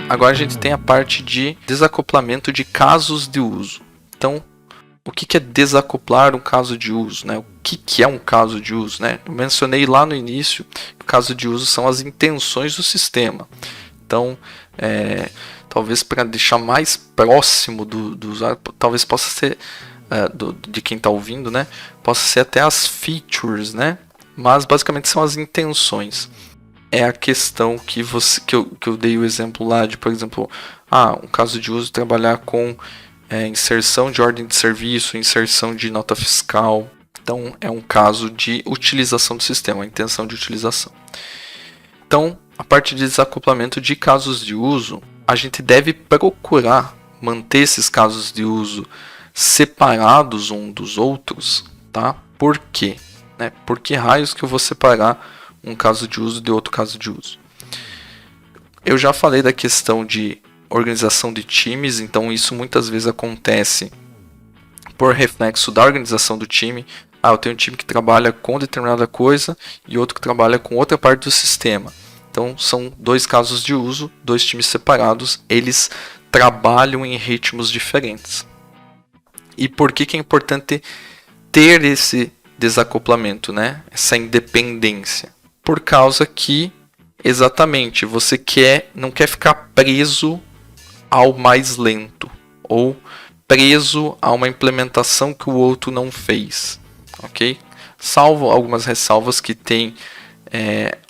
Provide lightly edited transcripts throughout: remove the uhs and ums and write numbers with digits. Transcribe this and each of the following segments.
Agora a gente tem a parte de desacoplamento de casos de uso. Então, o que é desacoplar um caso de uso, né? O que é um caso de uso, né? Eu mencionei lá no início que o caso de uso são as intenções do sistema. Então, talvez para deixar mais próximo do usuário, talvez possa ser de quem está ouvindo, né? Possa ser até as features, né? Mas basicamente são as intenções. É a questão que eu dei o exemplo lá de, por exemplo, um caso de uso trabalhar com inserção de ordem de serviço, inserção de nota fiscal. Então, é um caso de utilização do sistema, a intenção de utilização. Então, a parte de desacoplamento de casos de uso, a gente deve procurar manter esses casos de uso separados um dos outros, tá? Por quê? Né? Por que raios que eu vou separar um caso de uso de outro caso de uso? Eu já falei da questão de organização de times, então isso muitas vezes acontece por reflexo da organização do time. Eu tenho um time que trabalha com determinada coisa e outro que trabalha com outra parte do sistema. Então são dois casos de uso, dois times separados, eles trabalham em ritmos diferentes. E por que é importante ter esse desacoplamento, né? Essa independência? Por causa que, exatamente, você não quer ficar preso ao mais lento, ou preso a uma implementação que o outro não fez, ok? Salvo algumas ressalvas que tem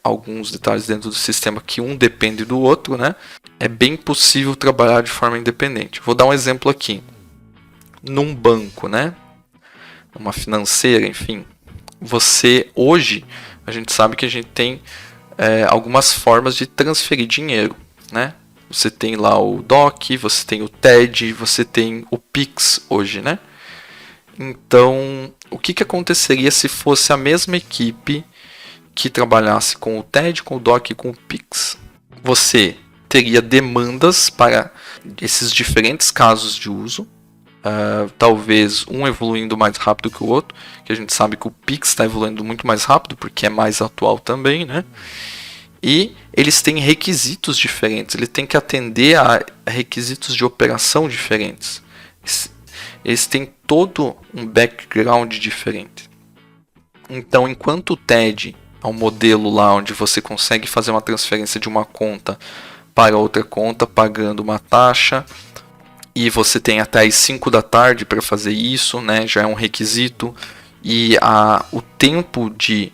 alguns detalhes dentro do sistema que um depende do outro, né? É bem possível trabalhar de forma independente. Vou dar um exemplo aqui. Num banco, né? Uma financeira, enfim. Hoje, a gente sabe que a gente tem algumas formas de transferir dinheiro, né? Você tem lá o DOC, você tem o TED, você tem o Pix hoje, né? Então, o que aconteceria se fosse a mesma equipe que trabalhasse com o TED, com o DOC e com o Pix? Você teria demandas para esses diferentes casos de uso, talvez um evoluindo mais rápido que o outro, que a gente sabe que o Pix está evoluindo muito mais rápido, porque é mais atual também, né? E eles têm requisitos diferentes, ele tem que atender a requisitos de operação diferentes. Eles têm todo um background diferente. Então, enquanto o TED é um modelo lá onde você consegue fazer uma transferência de uma conta para outra conta pagando uma taxa, e você tem até as 5 da tarde para fazer isso, né? Já é um requisito, e o tempo de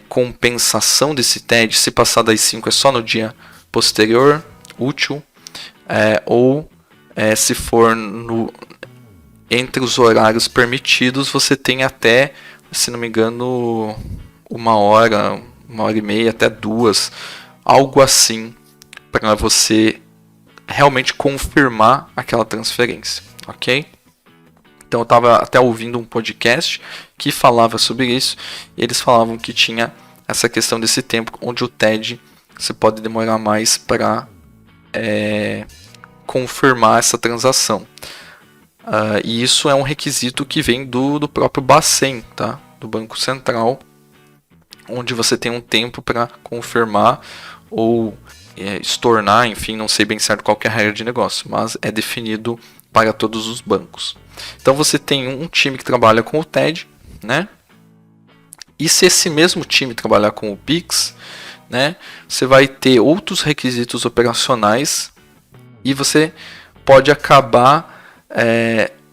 compensação desse TED, se passar das 5 é só no dia posterior, útil, ou se for entre os horários permitidos, você tem até, se não me engano, 1 hora, 1h30, até 2, algo assim, para você realmente confirmar aquela transferência, ok? Então eu estava até ouvindo um podcast que falava sobre isso, e eles falavam que tinha essa questão desse tempo, onde o TED você pode demorar mais para confirmar essa transação. E isso é um requisito que vem do próprio Bacen, tá? Do Banco Central, onde você tem um tempo para confirmar ou estornar, enfim, não sei bem certo qual que é a regra de negócio, mas é definido para todos os bancos. Então você tem um time que trabalha com o TED, né? E se esse mesmo time trabalhar com o Pix, né, você vai ter outros requisitos operacionais e você pode acabar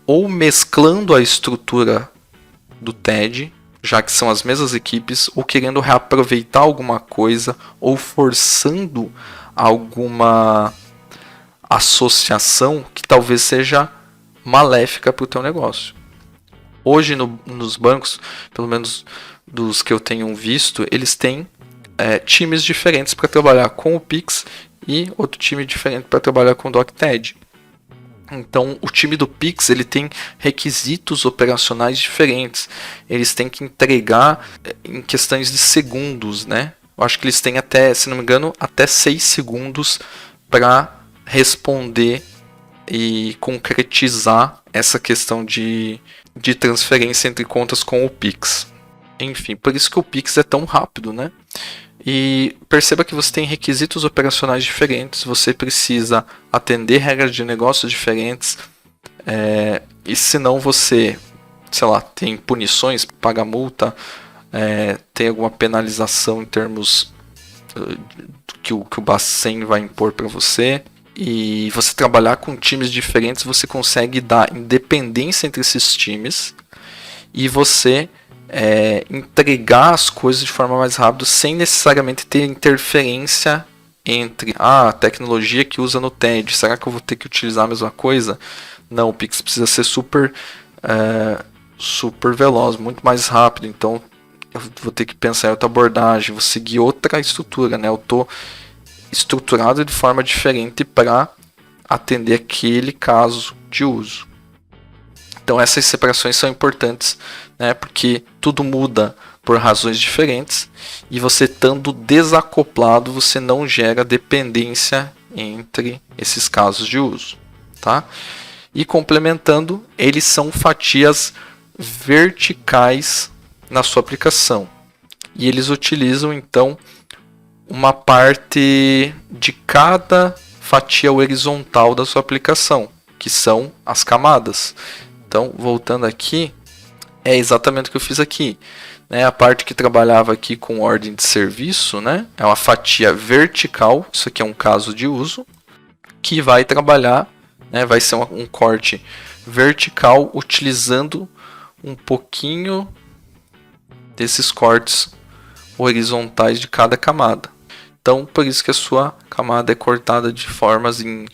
ou mesclando a estrutura do TED, já que são as mesmas equipes, ou querendo reaproveitar alguma coisa, ou forçando alguma associação que talvez seja maléfica para o teu negócio. Hoje nos bancos, pelo menos dos que eu tenho visto, eles têm times diferentes para trabalhar com o Pix e outro time diferente para trabalhar com o DocTED. Então, o time do Pix ele tem requisitos operacionais diferentes. Eles têm que entregar em questões de segundos, né? Eu acho que eles têm até, se não me engano, até 6 segundos para responder e concretizar essa questão de transferência entre contas com o Pix. Enfim, por isso que o Pix é tão rápido, né? E perceba que você tem requisitos operacionais diferentes, você precisa atender regras de negócio diferentes, e senão você, sei lá, tem punições, paga multa, tem alguma penalização em termos que o Bacen vai impor para você. E você trabalhar com times diferentes, você consegue dar independência entre esses times e você entregar as coisas de forma mais rápida sem necessariamente ter interferência entre a tecnologia que usa no TED. Será que eu vou ter que utilizar a mesma coisa? Não, o Pix precisa ser super veloz, muito mais rápido. Então eu vou ter que pensar em outra abordagem, vou seguir outra estrutura, né? Eu estou estruturado de forma diferente para atender aquele caso de uso. Então essas separações são importantes, né? Porque tudo muda por razões diferentes e você estando desacoplado, você não gera dependência entre esses casos de uso, tá? E complementando, eles são fatias verticais na sua aplicação. E eles utilizam então uma parte de cada fatia horizontal da sua aplicação, que são as camadas. Então, voltando aqui, é exatamente o que eu fiz aqui. A parte que trabalhava aqui com ordem de serviço, né, é uma fatia vertical, isso aqui é um caso de uso, que vai trabalhar, vai ser um corte vertical utilizando um pouquinho desses cortes horizontais de cada camada. Então, por isso que a sua camada é cortada de formas em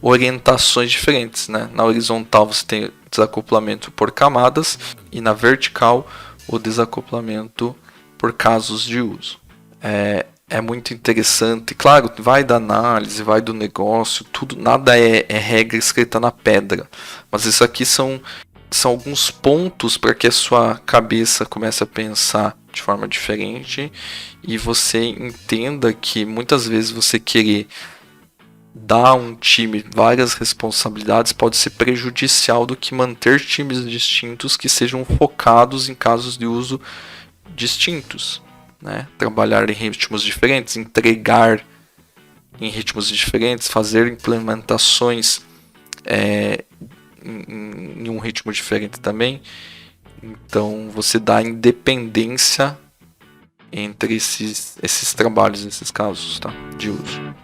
orientações diferentes, né? Na horizontal você tem desacoplamento por camadas e na vertical o desacoplamento por casos de uso. É muito interessante. Claro, vai da análise, vai do negócio, tudo, nada é regra escrita na pedra. Mas isso aqui são alguns pontos para que a sua cabeça comece a pensar de forma diferente e você entenda que muitas vezes você querer dar a um time várias responsabilidades pode ser prejudicial do que manter times distintos que sejam focados em casos de uso distintos, né? Trabalhar em ritmos diferentes, entregar em ritmos diferentes, fazer implementações em um ritmo diferente também. Então você dá independência entre esses trabalhos, esses casos, tá, de uso.